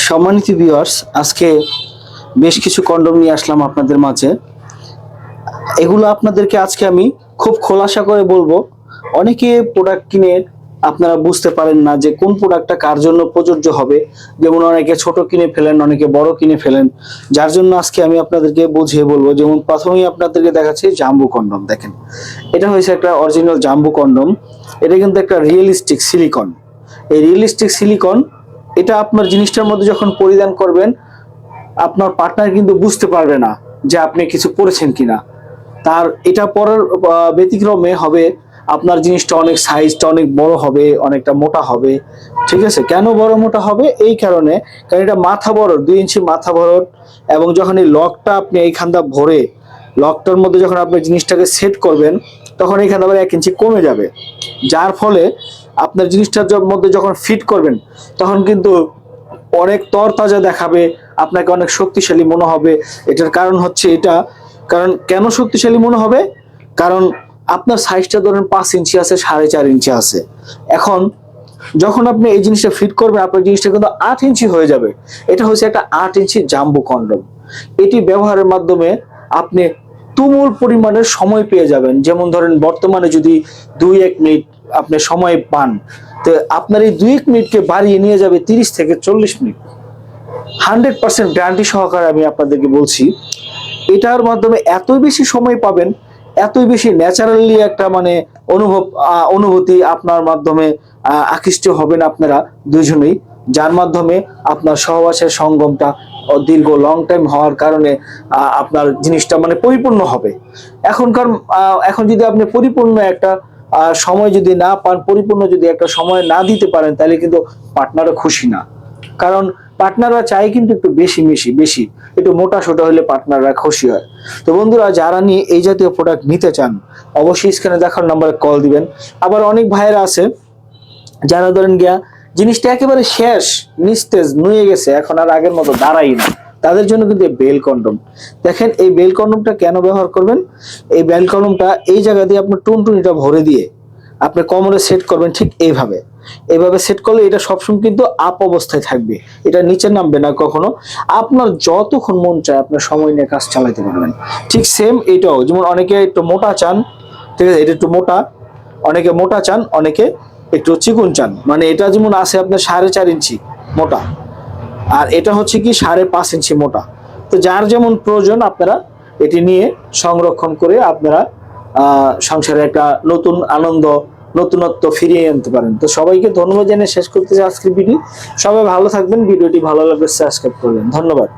সম্মানিত ভিউয়ার্স, আজকে বেশ কিছু কন্ডম নিয়ে আসলাম আপনাদের মাঝে। এগুলো আপনাদেরকে আজকে আমি খুব খোলাসা করে বলবো। অনেকে প্রোডাক্ট কিনে আপনারা বুঝতে পারেন না যে কোন প্রোডাক্টটা কার জন্য প্রযোজ্য হবে। যেমন অনেকে ছোট কিনে ফেলেন, অনেকে বড় কিনে ফেলেন, যার জন্য আজকে আমি আপনাদেরকে বুঝিয়ে বলবো। যেমন প্রথমেই আপনাদেরকে দেখাচ্ছি জাম্বু কন্ডম। দেখেন, এটা হয়েছে একটা অরিজিনাল জাম্বু কন্ডম। এটা কিন্তু একটা রিয়েলিস্টিক সিলিকন। এই রিয়েলিস্টিক সিলিকন, এটা আপনার জিনিসটার মধ্যে যখন পরিধান করবেন, আপনার পার্টনার কিন্তু বুঝতে পারবে না যে আপনি কিছু পরেছেন কিনা। তার এটা পরার ব্যতিক্রমে হবে আপনার জিনিসটা অনেক সাইজটা অনেক বড় হবে, অনেকটা মোটা হবে। ঠিক আছে, কেন বড় মোটা হবে? এই কারণে, কারণ এটা মাথা বড়, 2 ইঞ্চি মাথা বড়। এবং যখন এই লকটা আপনি এইখানটা ভরে লকটার মধ্যে যখন আপনি জিনিসটাকে সেট করবেন, তখন এইখানে আবার 1 ইঞ্চি কমে যাবে। যার ফলে আপনার জিনিসটার মধ্যে যখন ফিট করবেন, তখন কিন্তু অনেক তরতাজা দেখাবে, আপনাকে অনেক শক্তিশালী মনে হবে। এটার কারণ হচ্ছে এটা, কারণ কেন শক্তিশালী মনে হবে? কারণ আপনার সাইজটা ধরেন 5 ইঞ্চি আছে, 4.5 ইঞ্চি আছে। এখন যখন আপনি এই জিনিসটা ফিট করবেন, আপনার জিনিসটা কিন্তু 8 ইঞ্চি হয়ে যাবে। এটা হচ্ছে একটা 8 ইঞ্চি জাম্বো কন্ডম। এটি ব্যবহারের মাধ্যমে আপনি তুমুল পরিমাণের সময় পেয়ে যাবেন। যেমন ধরেন বর্তমানে যদি 2-1 মিনিট আপনি সময় পান, তো আপনার এই 2-1 মিনিটকে বাড়িয়ে নিয়ে যাবে 30 থেকে 40 মিনিট। 100% গ্যারান্টি সহকারে আমি আপনাদেরকে বলছি। এটার মাধ্যমে এতই বেশি সময় পাবেন, এতই বেশি ন্যাচারালি একটা মানে অনুভূতি আপনার মাধ্যমে আকৃষ্ট হবেন আপনারা দুজনেই, যার মাধ্যমে আপনার সহবাসের সঙ্গমটা দীর্ঘ লং টাইম হওয়ার কারণে আপনার জিনিসটা মানে পরিপূর্ণ হবে। এখন যদি আপনি পরিপূর্ণ একটা সময় যদি না পান, পরিপূর্ণ যদি একটা সময় না দিতে পারেন, তাহলে কিন্তু পার্টনারও খুশি না। কারণ পার্টনাররা চায় কিন্তু একটু বেশি একটু মোটা সোটা হলে পার্টনাররা খুশি হয়। তো বন্ধুরা, যারা নিয়ে এই জাতীয় প্রোডাক্ট নিতে চান, অবশ্যই স্ক্রিনে দেখার নাম্বারে কল দিবেন। আবার অনেক ভাইয়েরা আছে যারা ধরেন গিয়া জিনিসটা একেবারে শেষ, নিস্তেজ নুয়ে গেছে, এখন আর আগের মতো দাঁড়াই না, তাদের জন্য কিন্তু এই বেল কন্ডম। দেখেন, এই বেল কন্ডমটা কেন ব্যবহার করবেন? এই বেল কন্ডমটা এই জায়গা দিয়ে আপনার টুনটুনিটা ভরে দিয়ে আপনি কোমরে সেট করবেন, ঠিক এইভাবে। এইভাবে সেট করলে এটা সবসময় কিন্তু আপ অবস্থায় থাকবে, এটা নিচে নামবে না কখনো। আপনার যতক্ষণ মন চায় আপনার সময় নিয়ে কাজ চালাতে পারবেন। ঠিক সেম এটাও, যেমন অনেকে একটু মোটা চান, ঠিক আছে, এটা একটু মোটা, অনেকে মোটা চান, অনেকে একটু চিকুন চান। মানে এটা যেমন আছে আপনার 4.5 ইঞ্চি মোটা, আর এটা হচ্ছে কি 5.5 ইঞ্চি মোটা। তো যার যেমন প্রয়োজন আপনারা এটি নিয়ে সংরক্ষণ করে আপনারা সংসারে একটা নতুন আনন্দ, নতুনত্ব ফিরিয়ে আনতে পারেন। তো সবাইকে ধন্যবাদ জানিয়ে শেষ করতেছি আজকের ভিডিও। সবাই ভালো থাকবেন, ভিডিওটি ভালো লাগলে সাবস্ক্রাইব করবেন। ধন্যবাদ।